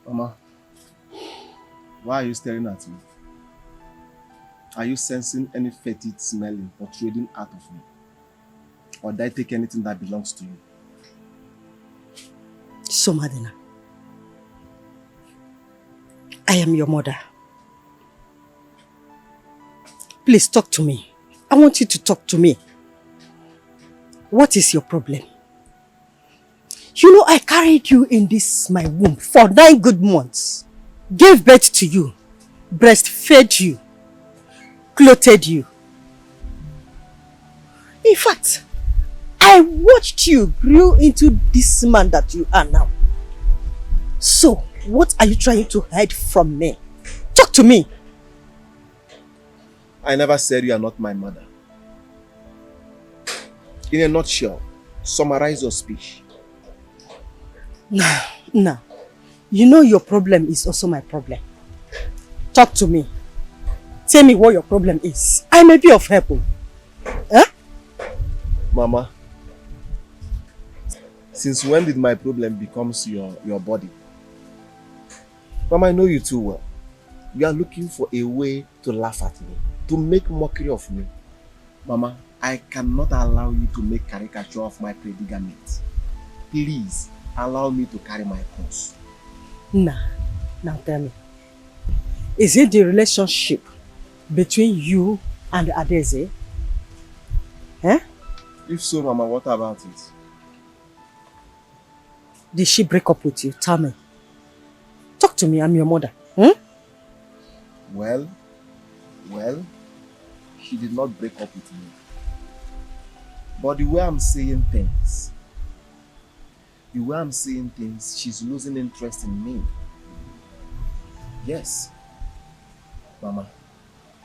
Mama, why are you staring at me? Are you sensing any fetid smelling or trading out of me? Or did I take anything that belongs to you? So, Madina, I am your mother. Please talk to me. I want you to talk to me. What is your problem? You know, I carried you in this my womb for 9 good months. Gave birth to you. Breastfed you. Clothed you. In fact, I watched you grow into this man that you are now. So, what are you trying to hide from me? Talk to me. I never said you are not my mother. In a nutshell, summarize your speech. Now, you know your problem is also my problem. Talk to me. Tell me what your problem is. I may be of help. Huh? Mama, since when did my problem becomes your body? Mama, I know you too well. You are looking for a way to laugh at me, to make mockery of me. Mama, I cannot allow you to make caricature of my predicament. Please, allow me to carry my cross. Now tell me. Is it the relationship between you and Adeze? Eh? If so, Mama, what about it? Did she break up with you? Tell me. Talk to me, I'm your mother. Hmm? Well, she did not break up with me. But the way I'm saying things, she's losing interest in me. Yes. Mama,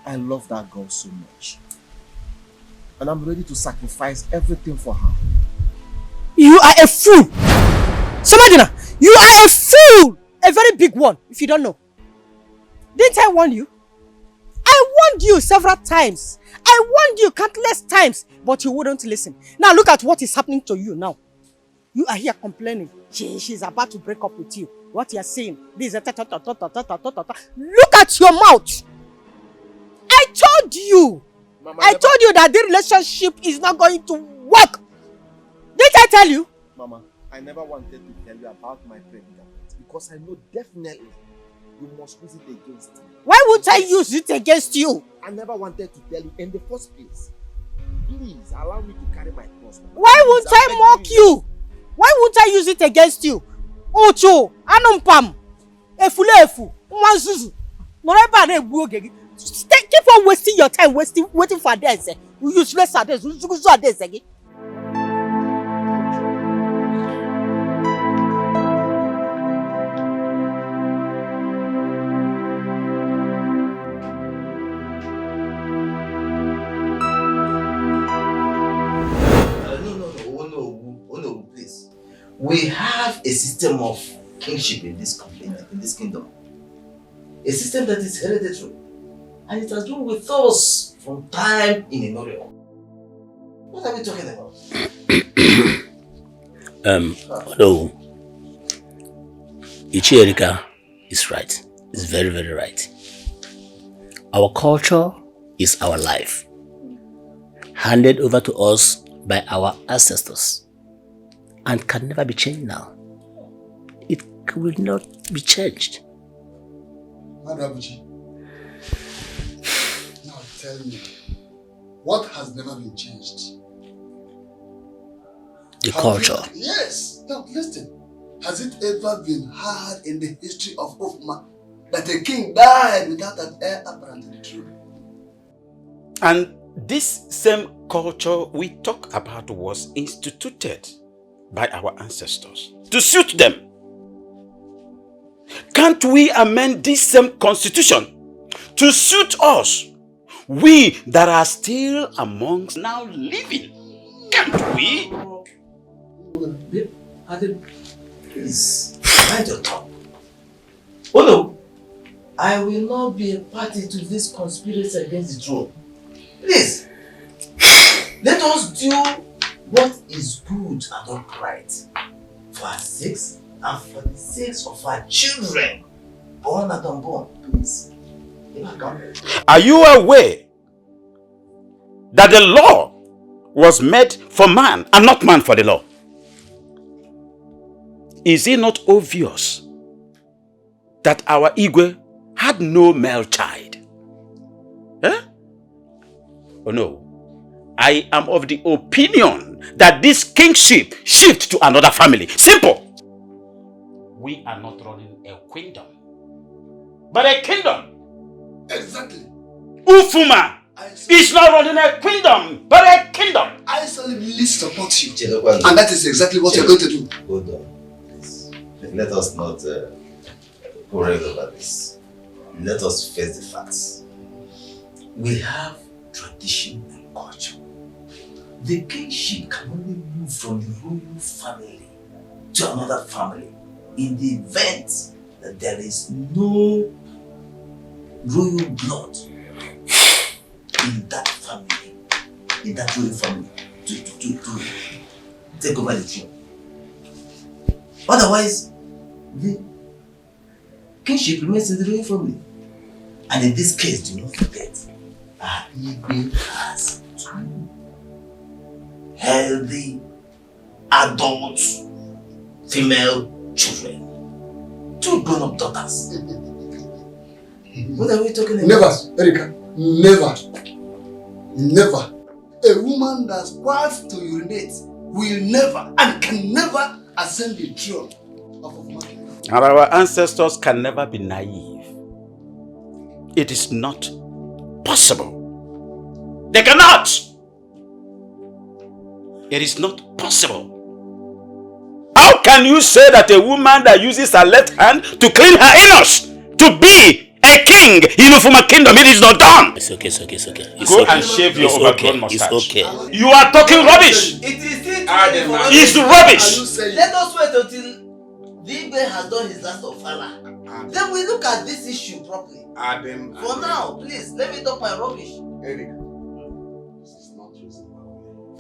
I love that girl so much. And I'm ready to sacrifice everything for her. You are a fool! Samadina, you are a fool! A very big one, if you don't know. Didn't I warn you? I warned you several times. I warned you countless times, but you wouldn't listen. Now look at what is happening to you now. You are here complaining. She's about to break up with you. What you are saying? This is a Look at your mouth. I told you. Mama, I told you that the relationship is not going to work. Didn't I tell you? Mama, I never wanted to tell you about my predicament because I know definitely you must use it against me. Why would I use it against you? I never wanted to tell you in the first place. Please allow me to carry my cross. Why won't I mock you? Why won't I use it against you? Ocho, anumpam, efu, mwanzuzu. Keep on wasting your time, waiting for this. You useless at this. Again. No, please. We have a system of kingship in this kingdom. A system that is hereditary. And it has been with us from time immemorial. What are we talking about? No. Ichi Erika is right. It's very, very right. Our culture is our life. Handed over to us by our ancestors. And can never be changed now. It will not be changed. Madabuji, now tell me, what has never been changed? The culture. Yes. Now listen. Has it ever been heard in the history of Ofma that a king died without an heir apparent to the throne? And this same culture we talk about was instituted by our ancestors to suit them. Can't we amend this same constitution to suit us? We that are still amongst now living. Can't we? Adam, please, mind your tongue. Oh no, I will not be a party to this conspiracy against the throne. Please, let us do what is good and upright for our sakes and for the sakes of our children, born and unborn, please, are you aware that the law was made for man and not man for the law? Is it not obvious that our Igwe had no male child? Eh? Oh no. I am of the opinion that this kingship shift to another family. Simple. We are not running a kingdom, but a kingdom. Exactly. Ufuma is not running a kingdom, but a kingdom. I solemnly support you. And that is exactly what you're going to do. Hold on, please. Let us not quarrel over this. Let us face the facts. We have tradition and culture. The kingship can only move from the royal family to another family in the event that there is no royal blood in that family, in that royal family, to take over the throne. Otherwise, the kingship remains in the royal family. And in this case, do not forget, our Igwe has two healthy, adult, female children. Two grown-up daughters. What are we talking about? Never, Erika. Never. Never. A woman that's quiet to urinate will never and can never ascend the throne of a man. And our ancestors can never be naive. It is not possible. They cannot. It is not possible. How can you say that a woman that uses her left hand to clean her anus to be a king in Ufuma kingdom? It is not done. It's okay. Go and shave your overgrown mustache. It's okay. You are talking rubbish. It is still too for us. It's rubbish. Let us wait until Dikeh has done his last of Fala. Then we look at this issue properly. For now, please, let me talk my rubbish. Erika, this is not reasonable.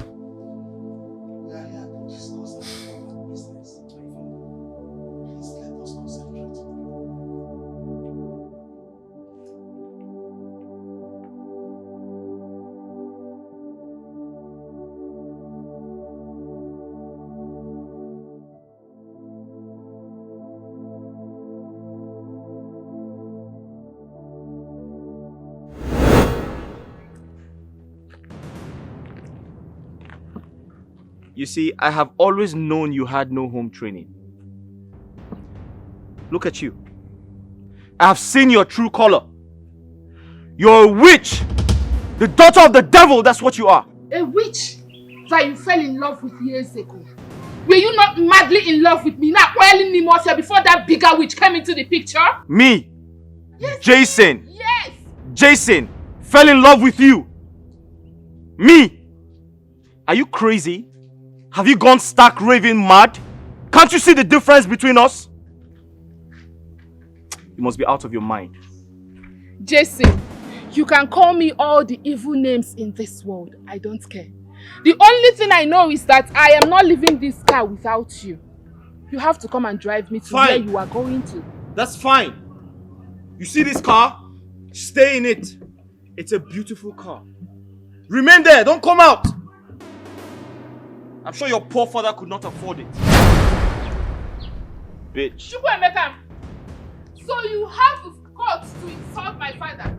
We are here to discuss our business. Please let us concentrate. You see, I have always known you had no home training. Look at you. I have seen your true color. You're a witch. The daughter of the devil, that's what you are. A witch that you fell in love with years ago. Were you not madly in love with me? Not whirling me more before that bigger witch came into the picture? Me? Yes. Jason? Yes. Jason fell in love with you. Me? Are you crazy? Have you gone stark raving mad? Can't you see the difference between us? You must be out of your mind. Jason, you can call me all the evil names in this world. I don't care. The only thing I know is that I am not leaving this car without you. You have to come and drive me to where you are going to. That's fine. You see this car? Stay in it. It's a beautiful car. Remain there. Don't come out. I'm sure your poor father could not afford it. Bitch. Chukwuemeka, so you have the guts to insult my father.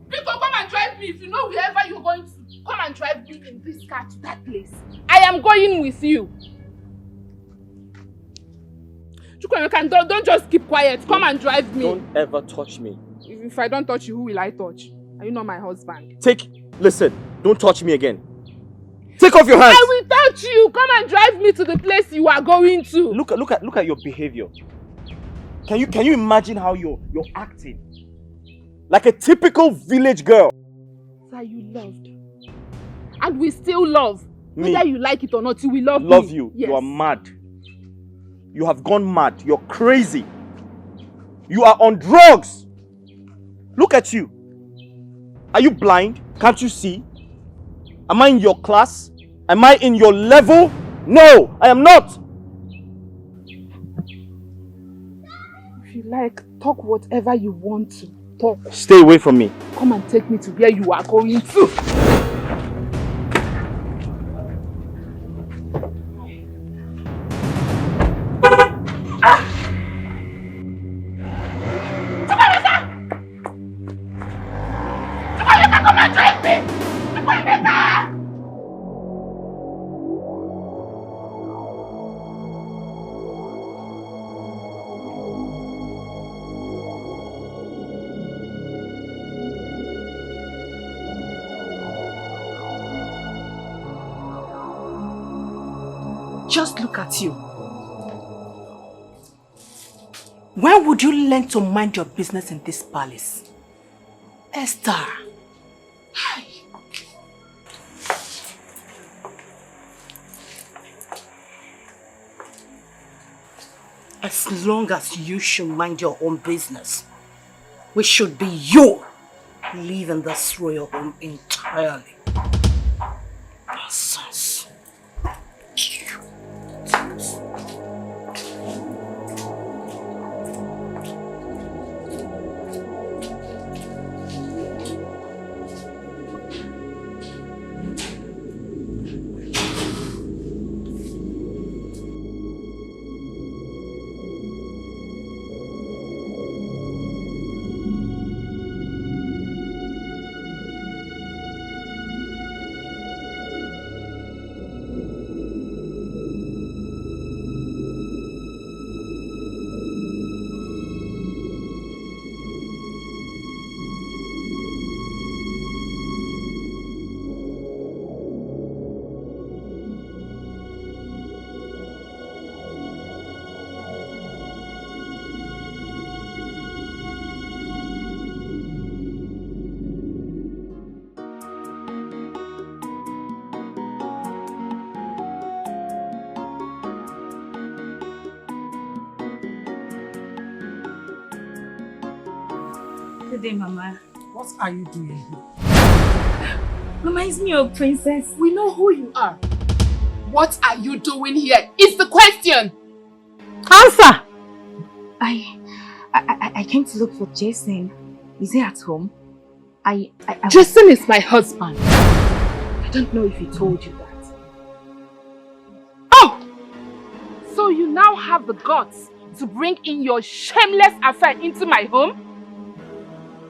People, come and drive me. If you know wherever you're going to, come and drive me in this car to that place. I am going with you. Chukwuemeka, don't just keep quiet. Come and drive me. Don't ever touch me. If I don't touch you, who will I touch? Are you not my husband? Listen, don't touch me again. Take off your hands. I will touch you. Come and drive me to the place you are going to. Look at your behavior. Can you imagine how you're acting? Like a typical village girl. That you loved. And we still love. Me. Whether you like it or not, you will love me. Love you. Yes. You are mad. You have gone mad. You're crazy. You are on drugs. Look at you. Are you blind? Can't you see? Am I in your class? Am I in your level? No, I am not. If you like, talk whatever you want to talk. Stay away from me. Come and take me to where you are going to. Just look at you. When would you learn to mind your business in this palace? Esther. Hi. As long as you should mind your own business, we should be you leaving this royal home entirely. Nonsense. Good day, Mama. What are you doing here? Mama, it's me, your princess. We know who you are. What are you doing here? Is the question. Answer! I came to look for Jason. Is he at home? Jason is my husband. I don't know if he told you that. Oh! So you now have the guts to bring in your shameless affair into my home?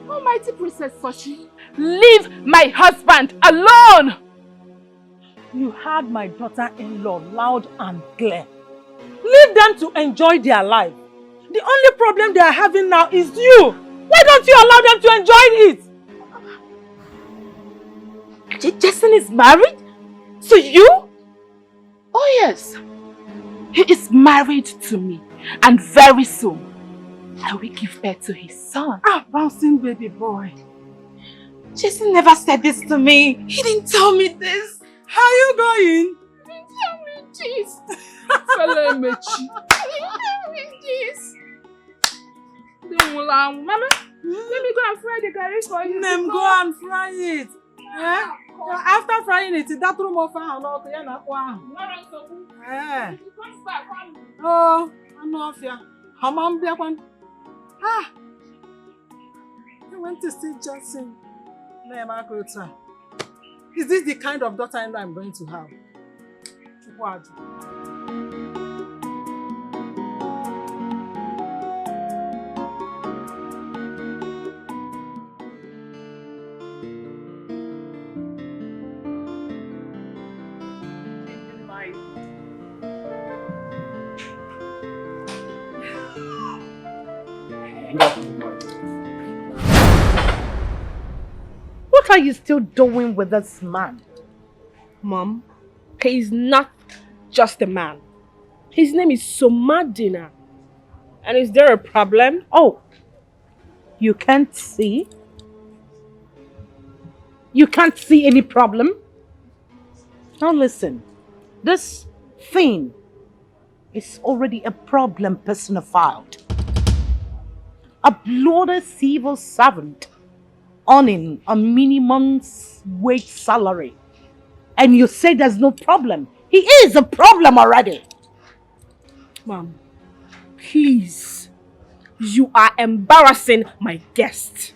Almighty Princess Sochi, leave my husband alone! You heard my daughter-in-law loud and clear. Leave them to enjoy their life. The only problem they are having now is you. Why don't you allow them to enjoy it? Jason is married? To you? Oh yes. He is married to me. And very soon, I will give birth to his son. Ah, bouncing baby boy. Jason never said this to me. He didn't tell me this. How are you going? He didn't tell me this. Fella Mechi. He didn't tell me this. Mama, let me go and fry the curry for you. Go and fry it. Yeah? After frying it, that room of our not Oh, I'm not here. Hamam Biakwan. Ah, I went to see Godson. Is this the kind of daughter-in-law I'm going to have? What? What are you still doing with this man? Mom, he's not just a man. His name is Somadina. And is there a problem? Oh, you can't see? You can't see any problem? Now listen, this thing is already a problem personified. A bloody civil servant earning a minimum wage salary. And you say there's no problem. He is a problem already. Mom, please. You are embarrassing my guest.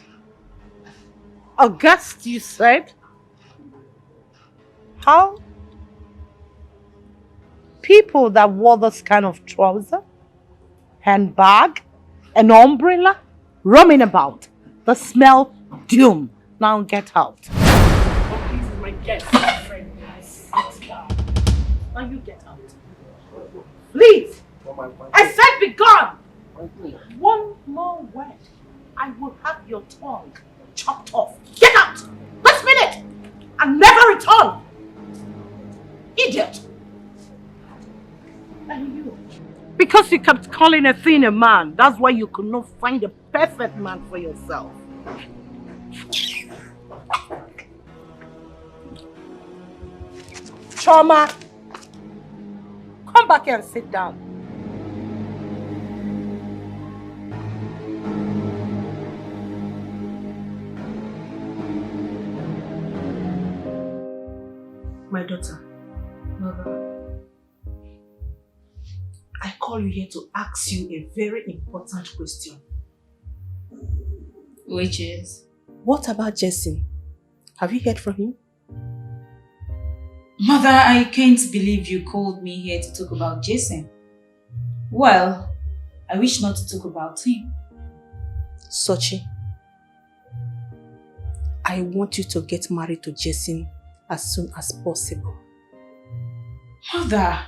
A guest, you said? How? People that wore this kind of trouser, handbag, an umbrella, roaming about. The smell, doom. Now get out. Oh, this is my guest. Friend, sit down. Now you get out. Please! I said be gone! One more word. I will have your tongue chopped off. Get out! This minute! And never return! Idiot! And you? Because you kept calling a thing a man, that's why you could not find a perfect man for yourself. Choma! Come back here and sit down. My daughter, mother, I call you here to ask you a very important question. Which is? What about Deason? Have you heard from him? Mother, I can't believe you called me here to talk about Deason. Well, I wish not to talk about him. Sochi, I want you to get married to Deason as soon as possible. Mother,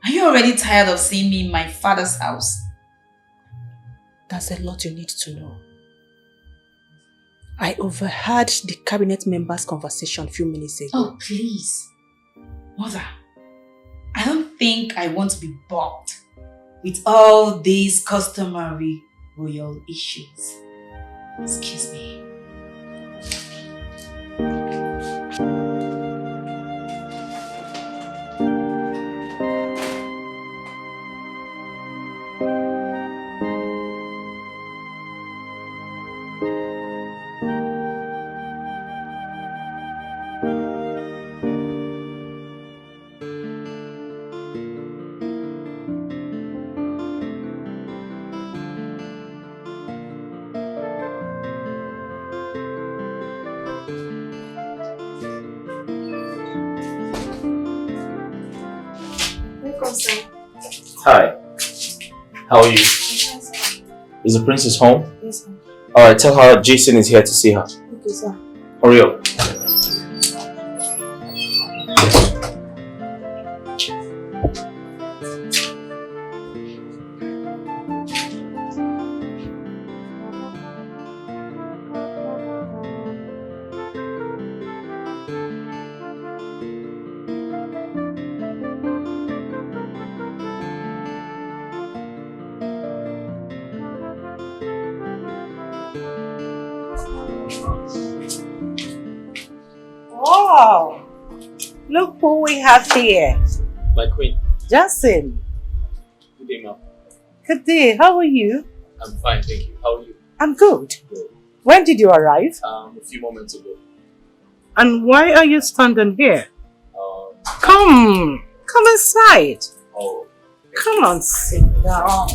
are you already tired of seeing me in my father's house? There's a lot you need to know. I overheard the cabinet members' conversation a few minutes ago. Oh, please. Mother, I don't think I want to be bogged with all these customary royal issues. Excuse me. Hi. How are you? Is the princess home? Yes, sir. Alright, tell her Deason is here to see her. Okay, sir. Hurry up. Wow! Look who we have here. My queen. Deason. Good day, ma'am. Good day. How are you? I'm fine, thank you. How are you? I'm good. Good. When did you arrive? A few moments ago. And why are you standing here? Um, Come inside. oh. Come on, sit down.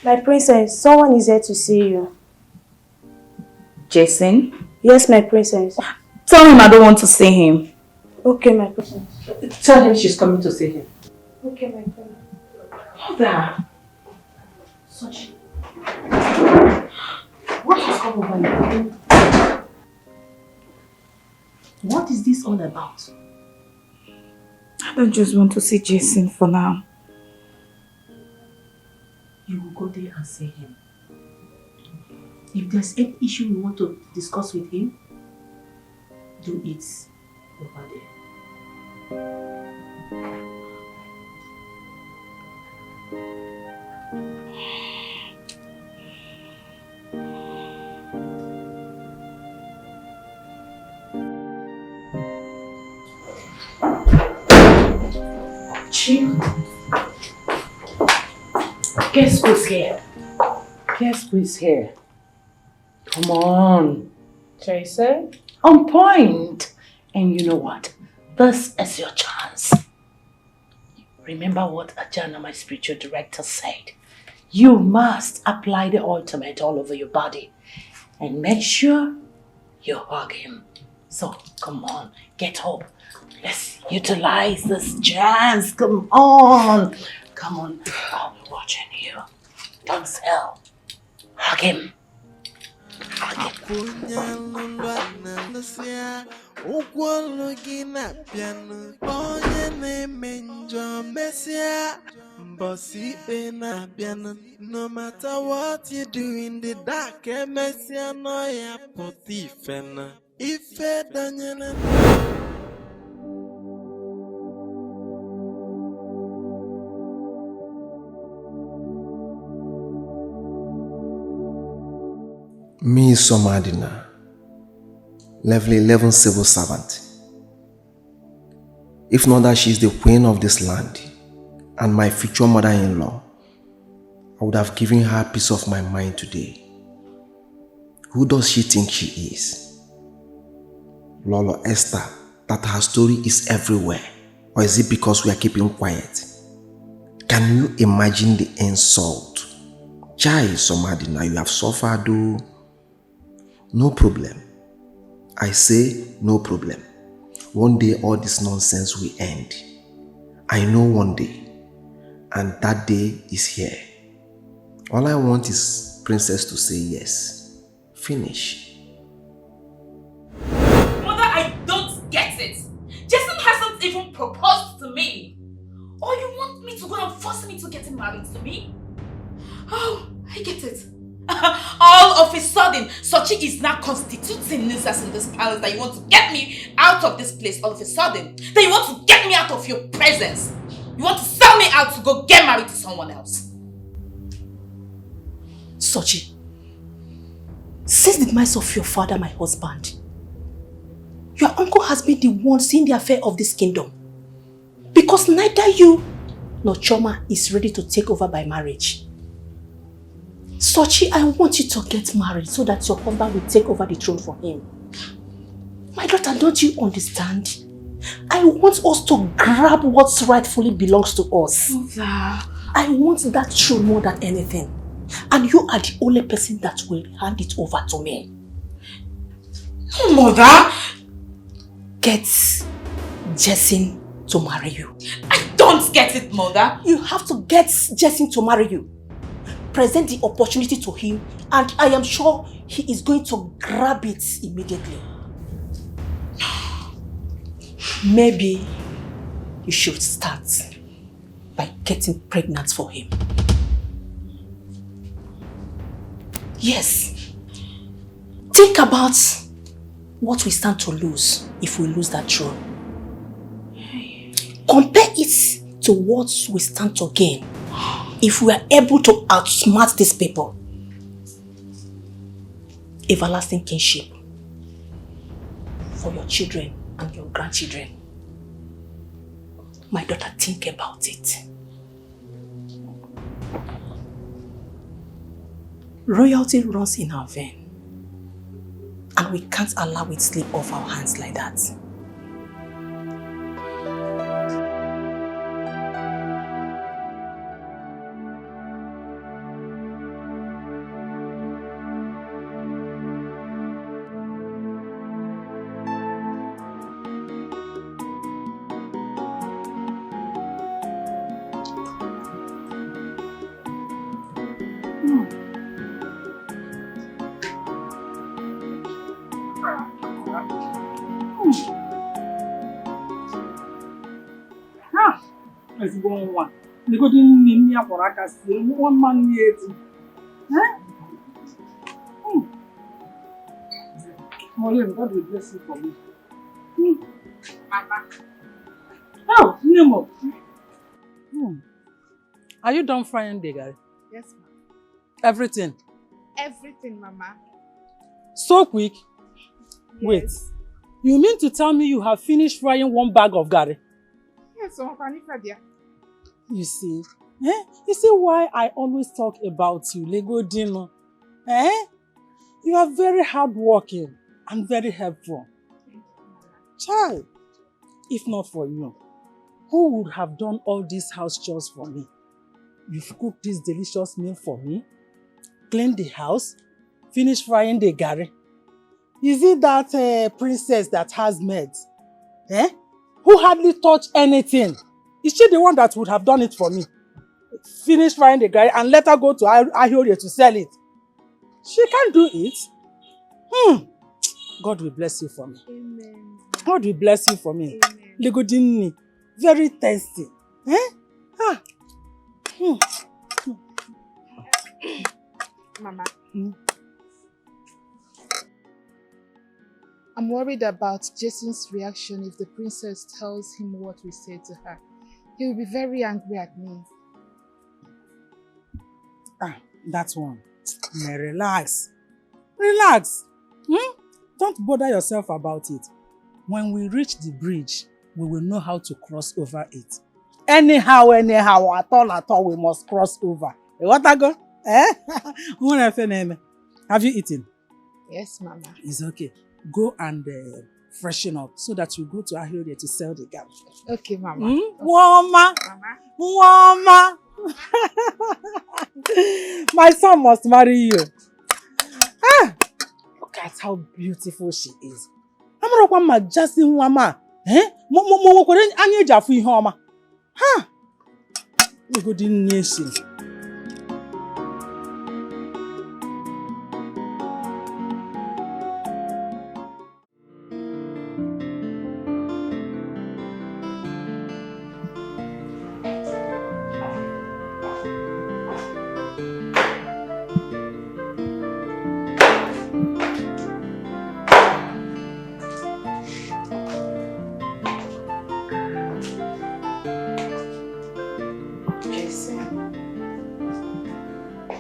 My princess, someone is here to see you. Deason? Yes, my princess. Tell him I don't want to see him. Okay, my princess. Tell him she's coming to see him. Okay, my princess. Mother! Sochi. What has come over you? What is this all about? I don't just want to see Deason for now. You will go there and see him. If there's any issue you want to discuss with him, do it over there. Luchy. Guess who's here? Guess who's here? Come on. Jason? On point. And you know what? This is your chance. Remember what Ajana, my spiritual director, said. You must apply the ultimate all over your body. And make sure you hug him. So, come on. Get up. Let's utilize this chance. Come on. Come on. I'll be watching you. Don't fail. Hug him. Hug him. No matter what you do in the dark, Messia no ya potifena. Ife danyana. Me, Somadina, level 11 civil servant. If not that she is the queen of this land and my future mother-in-law, I would have given her peace of my mind today. Who does she think she is? Lolo Esther, that her story is everywhere? Or is it because we are keeping quiet? Can you imagine the insult? Chai, Somadina, you have suffered though. No problem. I say no problem. One day all this nonsense will end. I know one day. And that day is here. All I want is Princess to say yes. Finish. Mother, I don't get it. Jason hasn't even proposed to me. Or you want me to go and force me to get married to me? Oh, I get it. All of a sudden, Sochi is now constituting nuisance in this palace that you want to get me out of this place all of a sudden. That you want to get me out of your presence. You want to sell me out to go get married to someone else. Sochi, since the demise of your father, my husband, your uncle has been the one seeing the affair of this kingdom. Because neither you nor Choma is ready to take over by marriage. Sochi, I want you to get married so that your husband will take over the throne for him. My daughter, don't you understand? I want us to grab what rightfully belongs to us. Mother. I want that throne more than anything. And you are the only person that will hand it over to me. Mother! Get Jason to marry you. I don't get it, Mother. You have to get Jason to marry you. Present the opportunity to him and I am sure he is going to grab it immediately. Maybe you should start by getting pregnant for him. Yes. Think about what we stand to lose if we lose that throne. Compare it to what we stand to gain if we are able to outsmart these people. Everlasting kinship for your children and your grandchildren. My daughter, think about it. Royalty runs in our vein, and we can't allow it slip off our hands like that. The good in India for I can see 1 man yet. Molly, God will bless you for me. Oh, Nemo. Are you done frying the guy? Yes, ma'am. Everything? Everything, Mama. So quick? Yes. Wait. You mean to tell me you have finished frying 1 bag of gari? Yes, so You see? You see why I always talk about you, Lego Dino? You are very hardworking and very helpful. Child, if not for you, who would have done all these house chores for me? You've cooked this delicious meal for me, cleaned the house, finished frying the garri. Is it that princess that has maids? Who hardly touch anything? Is she the one that would have done it for me? Finish frying the garri and let her go to Ahiorie to sell it. She can't do it. God will bless you for me. Amen. God will bless you for me. Ligodini, very tasty. Mama. I'm worried about Jason's reaction if the princess tells him what we said to her. He will be very angry at me. That one. Relax. Relax. Don't bother yourself about it. When we reach the bridge, we will know how to cross over it. Anyhow, at all, we must cross over. What I go? Have you eaten? Yes, Mama. It's okay. Go and freshen up so that you go to Ahiorie to sell the garri. Okay, Mama. Mama. Mama. My son must marry you. Look at how beautiful she is. I'm just in Mama. Good nation.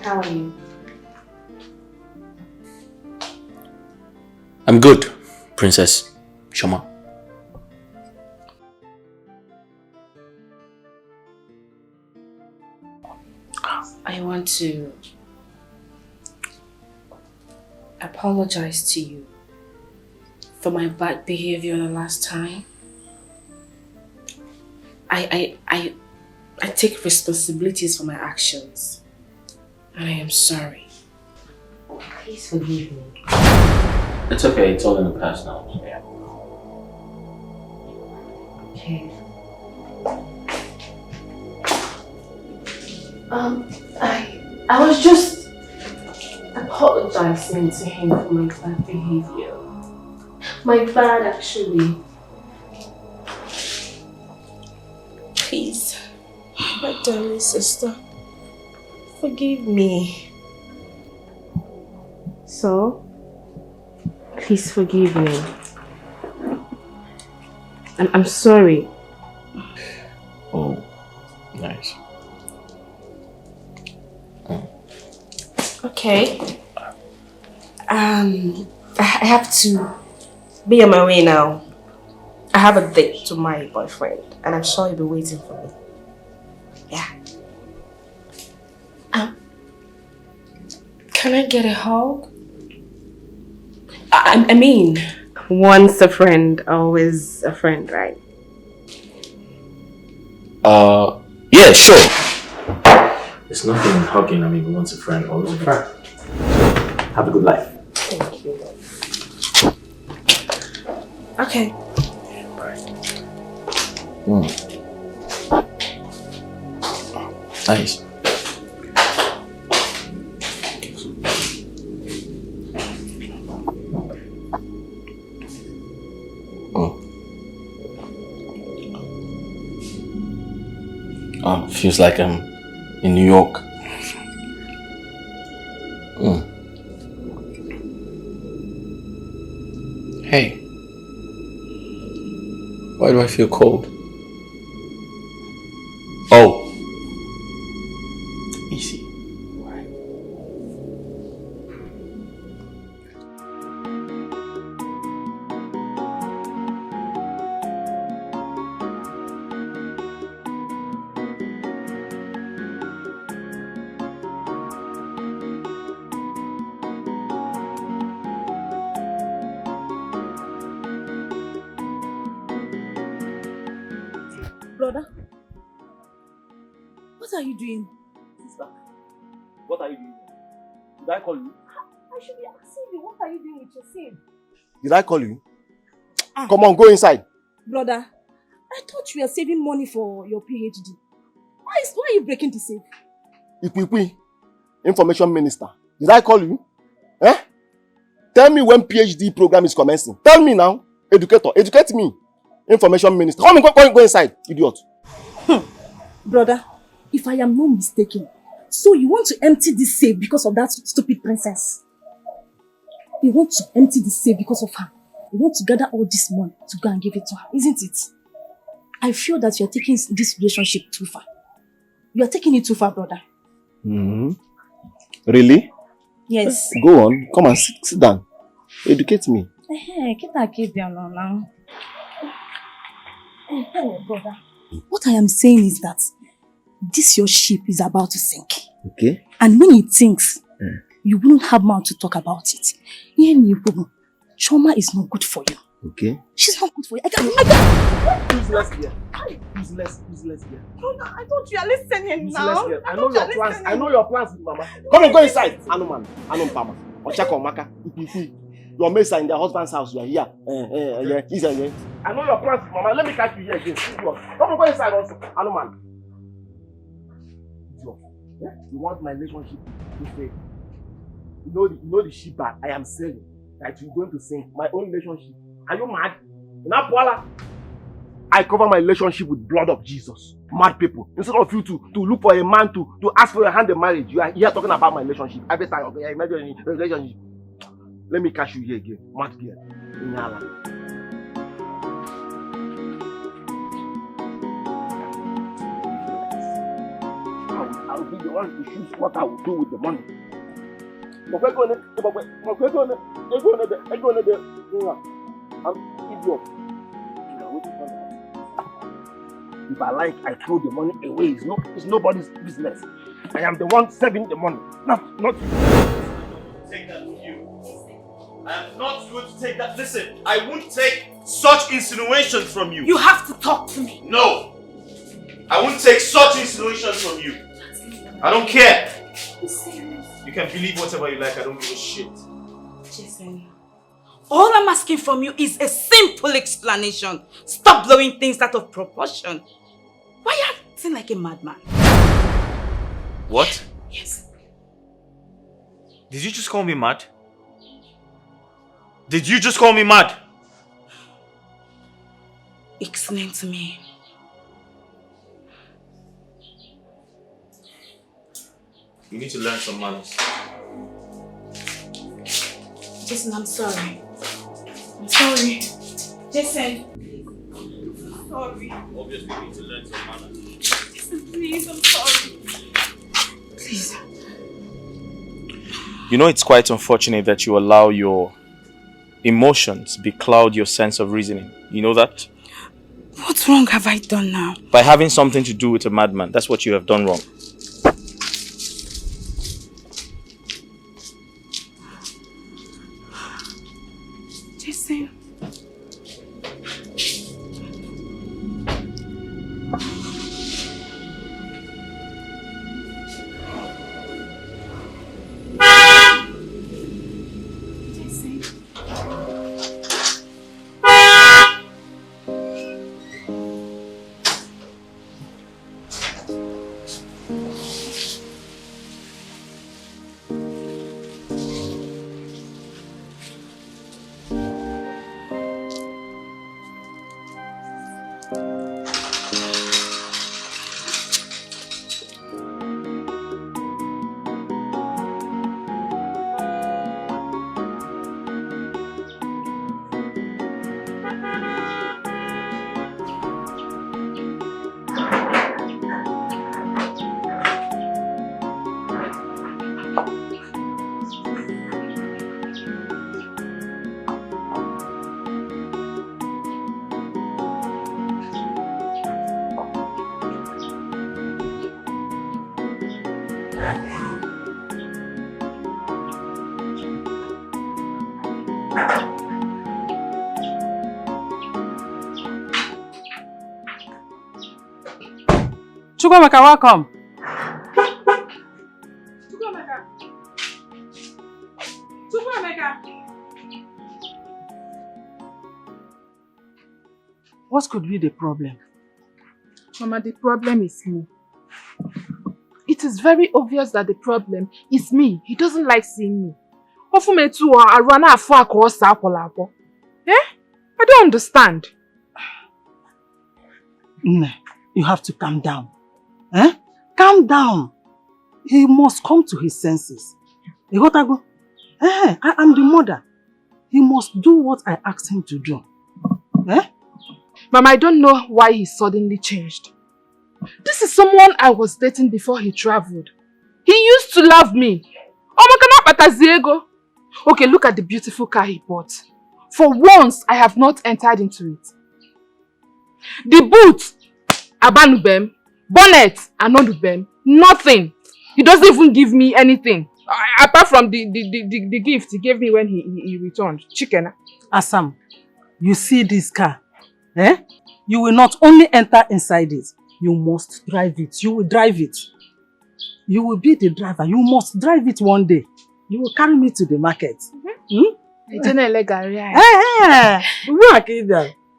How are you? I'm good, Princess Shoma. I want to apologize to you for my bad behavior the last time. I take responsibilities for my actions. And I am sorry. Please forgive me. It's okay, it's all in the past now. Okay. I was just apologizing to him for my bad behavior. My bad, actually. Please, my darling sister. Forgive me. So, please forgive me. I'm sorry. Oh, nice. Okay. I have to be on my way now. I have a date to my boyfriend, and I'm sure he'll be waiting for me. Yeah. Can I get a hug? I mean, once a friend, always a friend, right? Yeah, sure. There's nothing in hugging. I mean, once a friend, always a friend. Have a good life. Thank you. Okay. Bye. Nice. Feels like I'm in New York. Hey, why do I feel cold? Oh, easy. Brother, what are you doing? Sister, what are you doing? Did I call you? I should be asking you, what are you doing with your SIM? Did I call you? Come on, go inside. Brother, I thought you were saving money for your PhD. Why are you breaking the safe? Ikwi, Information Minister. Did I call you? Eh? Tell me when PhD program is commencing. Tell me now. Educator, educate me. Information Minister. Come on, go inside, idiot. Brother, if I am not mistaken, so you want to empty this safe because of that stupid princess? You want to empty the safe because of her? You want to gather all this money to go and give it to her, isn't it? I feel that you are taking this relationship too far. You are taking it too far, brother. Really? Yes. Go on. Come and sit down. Educate me. Brother. What I am saying is that this your ship is about to sink. Okay. And when it sinks, you wouldn't have mouth to talk about it. Trauma is not good for you. Okay. She's not good for you. I can't. Useless here. Useless here. No, I thought you are listening now. Useless here. I know your plans. I know your plans, Mama. Come on, go inside. Anuman. Anum Pama. Ochako Maka. Your mates are in their husband's house. You are here. He's here. I know your plans, Mama. Let me catch you here again. Come on, go inside also. Anuman. You want my relationship to fail? You know the ship that I am sailing, that you're going to sink. My own relationship. Are you mad? I cover my relationship with blood of Jesus. Mad people. Instead of you to look for a man to ask for your hand in marriage, you are here talking about my relationship. Every time, okay, imagine a relationship. Let me catch you here again. Mad girl. Inyala. I will be the one to choose what I will do with the money. I'm idiot. If I like, I throw the money away. It's nobody's business. I am the one saving the money, not you. Take that from you. I am not going to take that. Listen, I won't take such insinuations from you. You have to talk to me. No. I won't take such insinuations from you. I don't care. You can believe whatever you like. I don't give a shit. Jason, all I'm asking from you is a simple explanation. Stop blowing things out of proportion. Why are you acting like a madman? What? Yes. Did you just call me mad? Did you just call me mad? Explain to me. You need to learn some manners. Jason, I'm sorry. I'm sorry. Jason. Sorry. Obviously, you need to learn some manners. Jason, please, I'm sorry. Please. You know, it's quite unfortunate that you allow your emotions becloud your sense of reasoning. You know that? What wrong have I done now? By having something to do with a madman. That's what you have done wrong. Jason. Chukwemeka, welcome. Chukwemeka. What could be the problem? Mama, the problem is me. It is very obvious that the problem is me. He doesn't like seeing me. Eh? I don't understand. You have to calm down. Eh? Calm down. He must come to his senses. I am the mother. He must do what I asked him to do. Eh? Mama, I don't know why he suddenly changed. This is someone I was dating before he traveled. He used to love me. Okay, look at the beautiful car he bought. For once, I have not entered into it. The boot, abanubem. Bonnet, anonubem. Nothing. He doesn't even give me anything. Apart from the gift he gave me when he returned. Chicken. Asam, you see this car? Eh? You will not only enter inside it, you must drive it. You will drive it. You will be the driver. You must drive it one day. You will carry me to the market.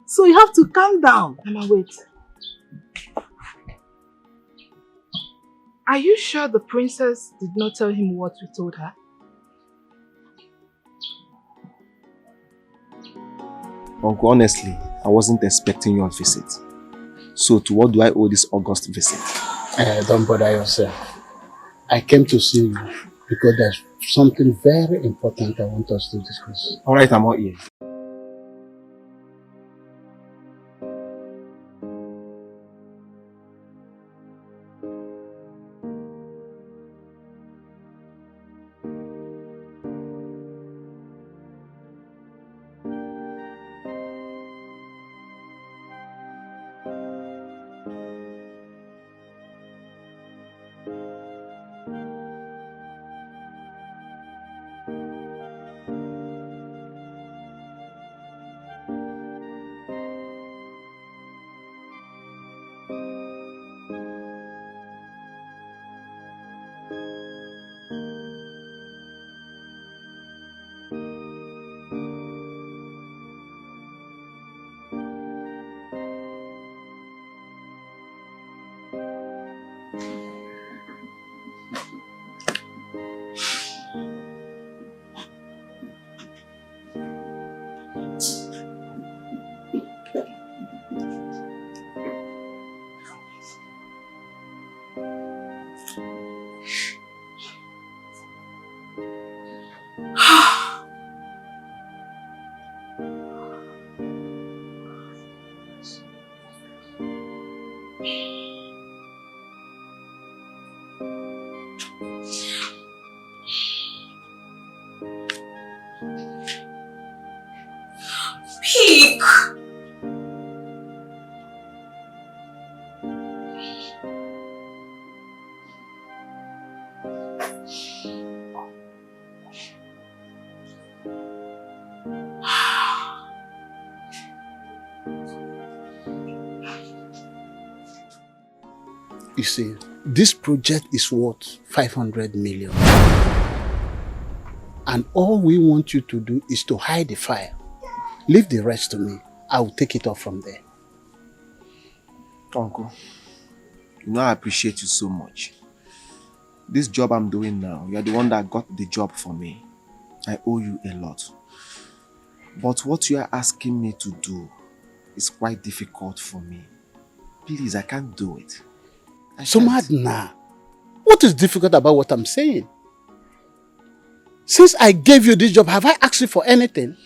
So you have to calm down. Mama, wait. Are you sure the princess did not tell him what we told her? Uncle, honestly, I wasn't expecting your visit. So to what do I owe this August visit? Don't bother yourself. I came to see you because there's something very important I want us to discuss. Alright, I'm all ears. Peak. You see, this project is worth 500 million. And all we want you to do is to hide the file. Leave the rest to me. I will take it off from there. Uncle, you know I appreciate you so much. This job I'm doing now, you're the one that got the job for me. I owe you a lot. But what you are asking me to do is quite difficult for me. Please, I can't do it. So mad now. What is difficult about what I'm saying? Since I gave you this job, have I asked you for anything?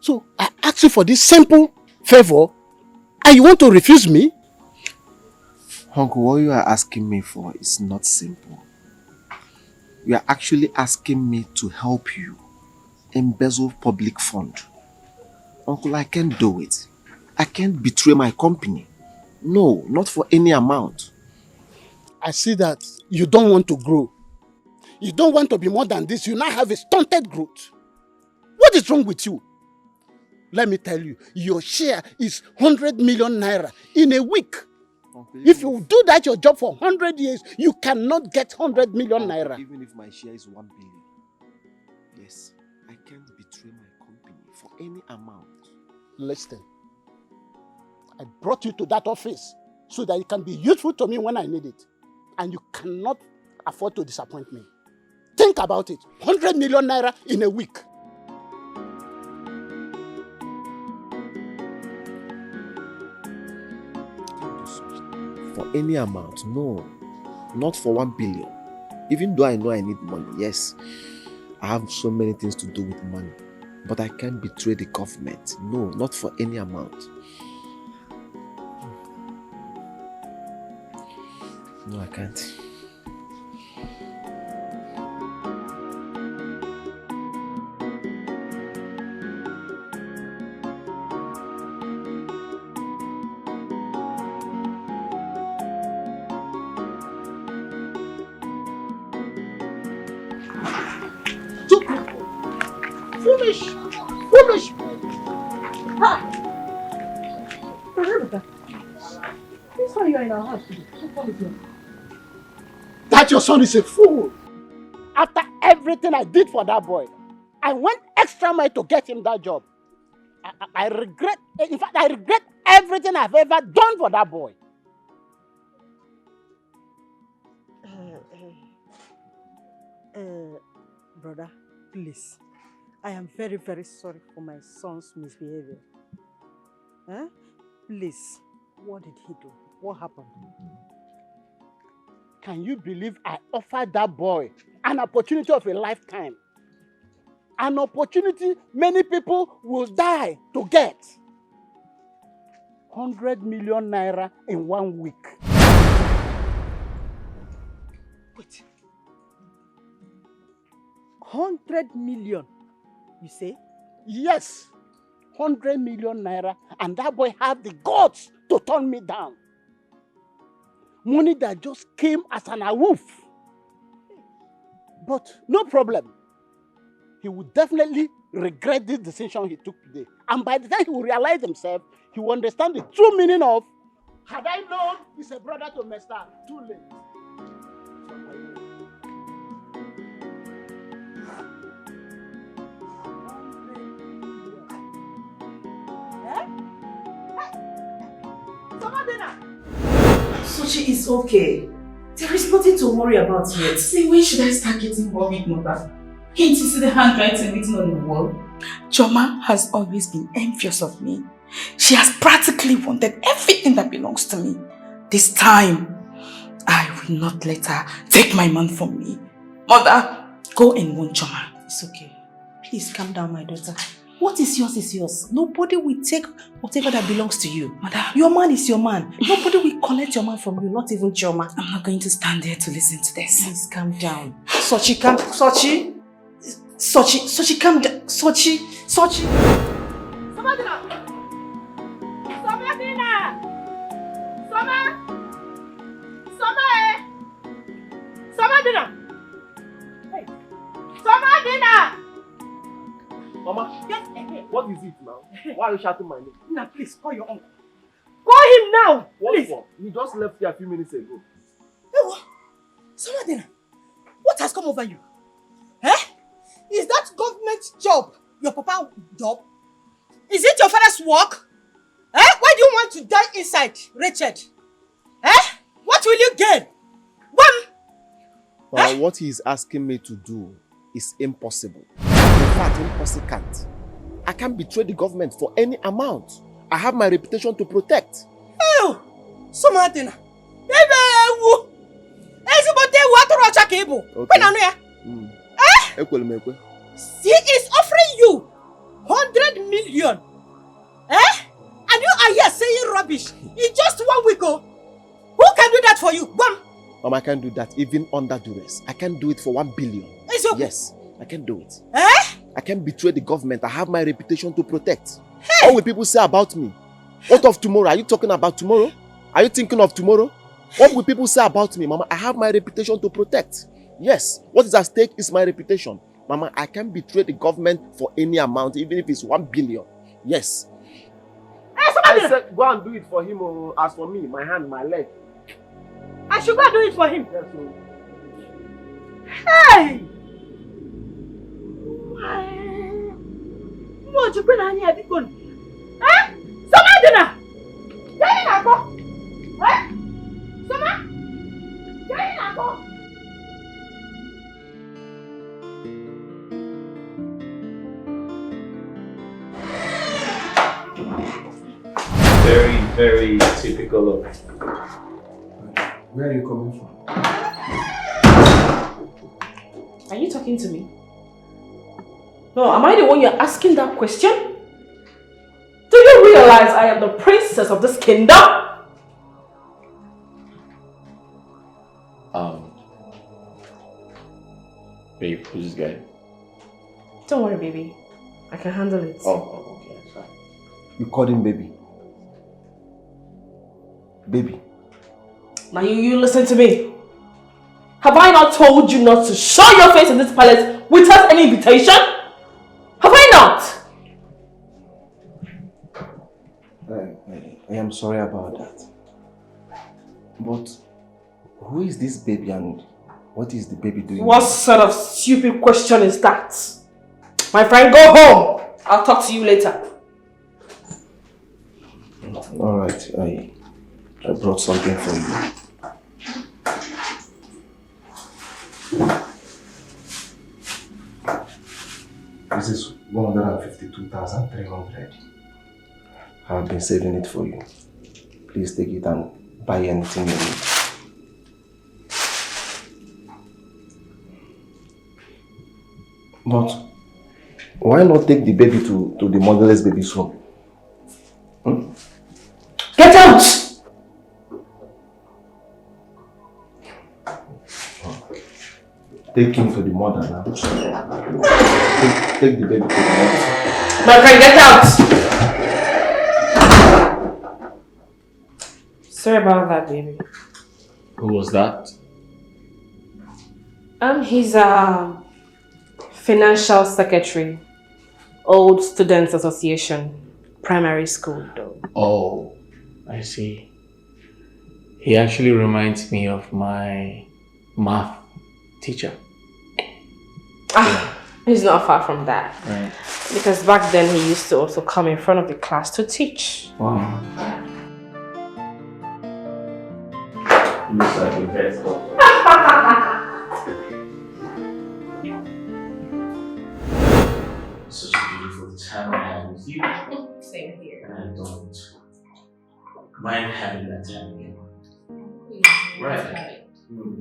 So I asked you for this simple favor and you want to refuse me? Uncle, what you are asking me for is not simple. You are actually asking me to help you embezzle public fund. Uncle, I can't do it. I can't betray my company. No, not for any amount. I see that you don't want to grow. You don't want to be more than this. You now have a stunted growth. What is wrong with you? Let me tell you, your share is 100 million naira in a week. If you do that your job for 100 years, you cannot get 100 million naira. Even if my share is 1 billion, yes, I can't betray my company for any amount. Listen, I brought you to that office so that it can be useful to me when I need it. And you cannot afford to disappoint me. Think about it. 100 million naira in a week. For any amount, no. Not for 1 billion. Even though I know I need money, yes. I have so many things to do with money. But I can't betray the government. No, not for any amount. No, I can't. Foolish! This one you are in our house today. That your son is a fool. After everything I did for that boy, I went extra mile to get him that job. I regret, in fact, I regret everything I've ever done for that boy. Brother, please. I am very, very sorry for my son's misbehavior. Please, what did he do? What happened? Can you believe I offered that boy an opportunity of a lifetime? An opportunity many people will die to get. 100 million naira in 1 week. Wait. 100 million, you say? Yes. 100 million naira, and that boy had the guts to turn me down. Money that just came as an awoof. But no problem. He would definitely regret this decision he took today. And by the time he will realize himself, he will understand the true meaning of, had I known he's a brother to Mr. Too late. Suchi is okay. There is nothing to worry about yet. See, when should I start getting worried, mother? Can't you see the handwriting written on the wall? Choma has always been envious of me. She has practically wanted everything that belongs to me. This time, I will not let her take my man from me. Mother, go and warn Choma. It's okay. Please calm down, my daughter. What is yours is yours. Nobody will take whatever that belongs to you. Mother, your man is your man. Nobody will collect your man from you, not even Choma. I'm not going to stand there to listen to this. Please calm down. Sochi, calm. Sochi, calm down. Sochi. Samadina! Hey! Samadina! Mama, yes, what is it now? Why are you shouting my name? Now, please, call your uncle. Call him now! What please. for? He just left here a few minutes ago. Hey, what? Samadina, what has come over you? Eh? Is that government job your papa job? Is it your father's work? Eh? Why do you want to die inside, wretched? Eh? What will you gain? Well, what he is asking me to do is impossible. In fact, impossible. I can't betray the government for any amount. I have my reputation to protect. Oh, Samadina. Okay. He is offering you 100 million. Eh? And you are here saying rubbish in just 1 week. Oh. Who can do that for you? Mama, I can't do that even under duress. I can't do it for 1 billion. Okay. Yes, I can do it. Eh? I can't betray the government. I have my reputation to protect. Hey. What will people say about me? What of tomorrow? Are you talking about tomorrow? Are you thinking of tomorrow? What will people say about me, Mama? I have my reputation to protect. Yes, what is at stake is my reputation. Mama, I can't betray the government for any amount, even if it's 1 billion. Yes. Hey, I said go and do it for him. Oh, as for me, my hand, my leg. I should go and do it for him. Yes, oh. Hey! What you bring on here? Eh? Somebody dinner! Get in and go! Eh? Somebody? Get in and go! Very, very typical of. Where are you coming from? Are you talking to me? No, am I the one you're asking that question? Do you realize I am the princess of this kingdom? Babe, who's this guy? Don't worry, baby. I can handle it. Oh, okay, sorry. You called him baby. Baby. Now you listen to me. Have I not told you not to show your face in this palace without any invitation? Have I not? I am sorry about that. But who is this baby and what is the baby doing? What sort of stupid question is that? My friend, go home. I'll talk to you later. Alright, I brought something for you. This is 152,300. I've been saving it for you. Please take it and buy anything you need. But why not take the baby to the motherless baby's home? Get out! Take him to the mother now. Take the baby to the mother. My friend, get out! Sorry about that, baby. Who was that? He's a financial secretary. Old Students Association. Primary school, though. Oh, I see. He actually reminds me of my math teacher. He's not far from that. Right. Because back then he used to also come in front of the class to teach. Wow. Looks like a best. Such a beautiful time I have with you. Same here. And I don't mind having that time again. Right.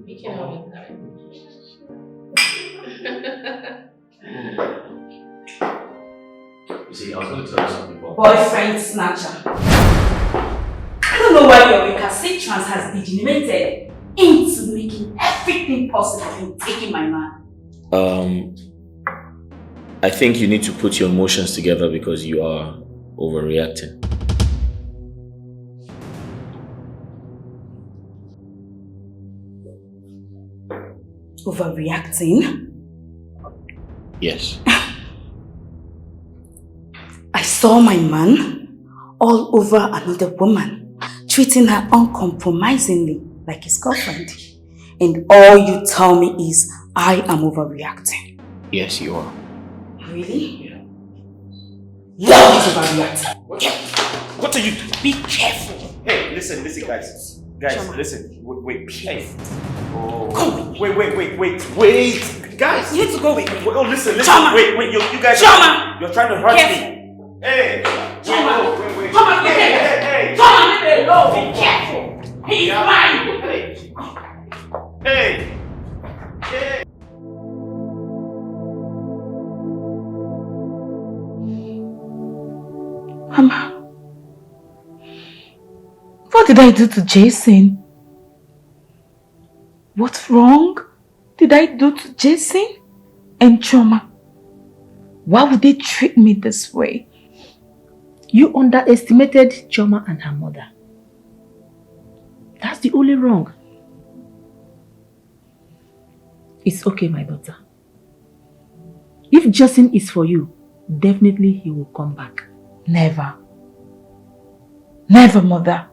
We can always have it. You see, I was going to tell you something about Boyfriend snatcher. I don't know why your recalcitrance has degenerated into making everything possible in taking my man. I think you need to put your emotions together because you are overreacting. Overreacting? Yes. I saw my man all over another woman, treating her uncompromisingly like his girlfriend. And all you tell me is I am overreacting. Yes, you are. Really? Yeah. Love is overreacting. What are you? Be careful. Hey, listen, guys. Guys, listen. Wait, be careful. Oh. Wait. Guys. You need to go with me. Oh, listen. Chama. Wait, you guys. Chama. You're trying to hurt Careful. me. Hey. Chama. Wait. Chama, Hey. Chama, leave me alone. Be careful. He's mine. Hey. Mama, what did I do to Jason? What wrong did I do to Jason and Choma? Why would they treat me this way? You underestimated Choma and her mother. That's the only wrong. It's okay, my daughter. If Jason is for you, definitely he will come back. Never. Never, mother.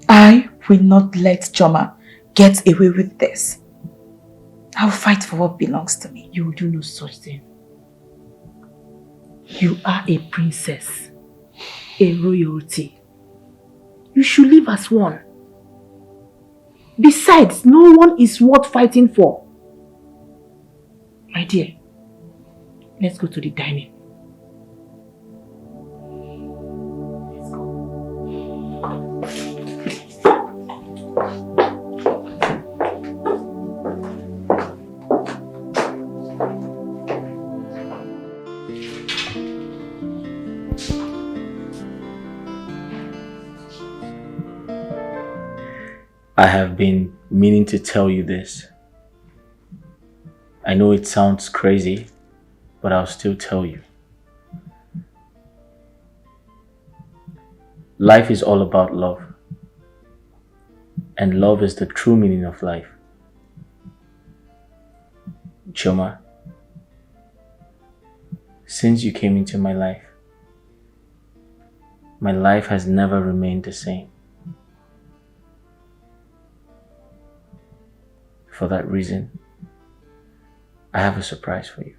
I will not let Choma get away with this. I'll fight for what belongs to me. You will do no such thing. You are a princess, a royalty. You should live as one. Besides, no one is worth fighting for. My dear, let's go to the dining. I have been meaning to tell you this. I know it sounds crazy, but I'll still tell you. Life is all about love. And love is the true meaning of life. Choma, since you came into my life has never remained the same. For that reason, I have a surprise for you.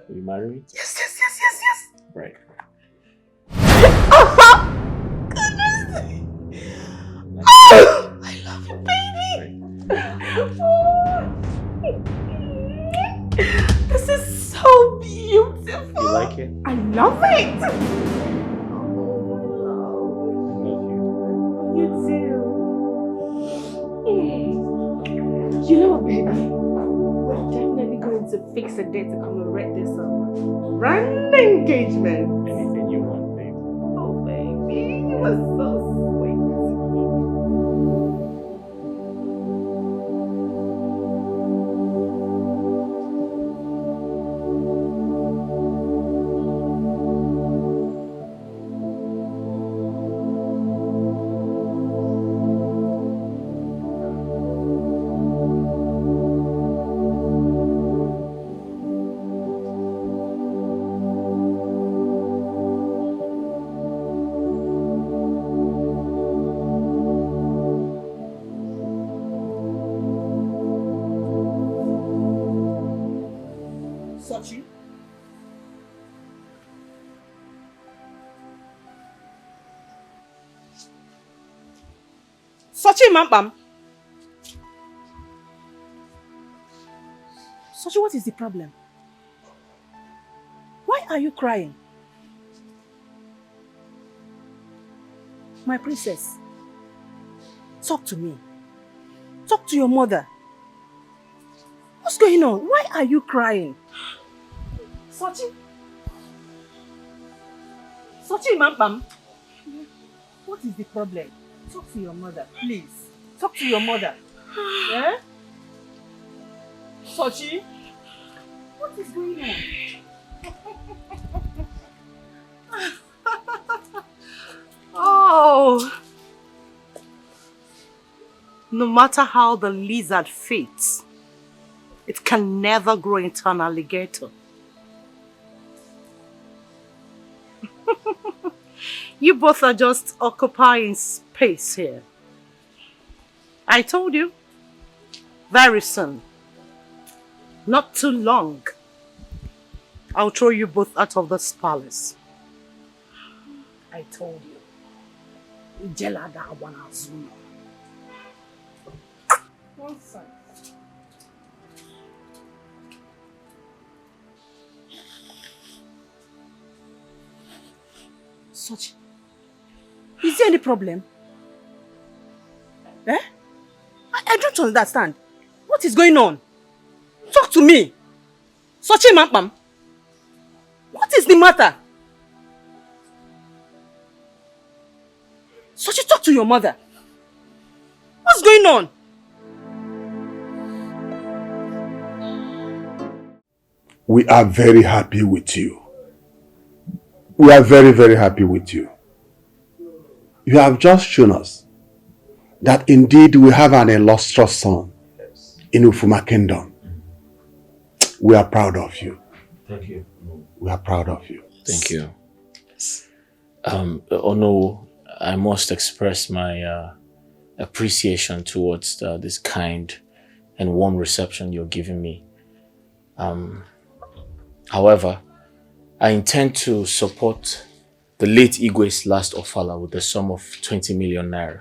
Will you marry me? Yes. Right. I love you, baby. This is so beautiful. You like it? I love it. You too. You know what, baby? We're definitely going to fix a date to commemorate this grand engagement. Anything you want, baby. Oh, baby, you are so sweet. Sochi Mampam. Sochi, what is the problem? Why are you crying? My princess, talk to me. Talk to your mother. What's going on? Why are you crying? Sochi? Sochi Mampam. What is the problem? Talk to your mother, please. Talk to your mother. Yeah? Sochi? What is going on? Oh! No matter how the lizard fits, it can never grow into an alligator. You both are just occupying space here. I told you. Very soon. Not too long. I'll throw you both out of this palace. I told you. Ijelada Wanazuma. One second. Such. Is there any problem? Eh? I don't understand. What is going on? Talk to me. Sochi Mampam. What is the matter? Sochi, talk to your mother. What's going on? We are very happy with you. We are very, very happy with you. You have just shown us that indeed we have an illustrious son in Ufuma Kingdom. We are proud of you. Thank you. We are proud of you. Thank you. Ono, I must express my appreciation towards this kind and warm reception you're giving me. However, I intend to support the late Igwe's last ofala with the sum of 20 million naira.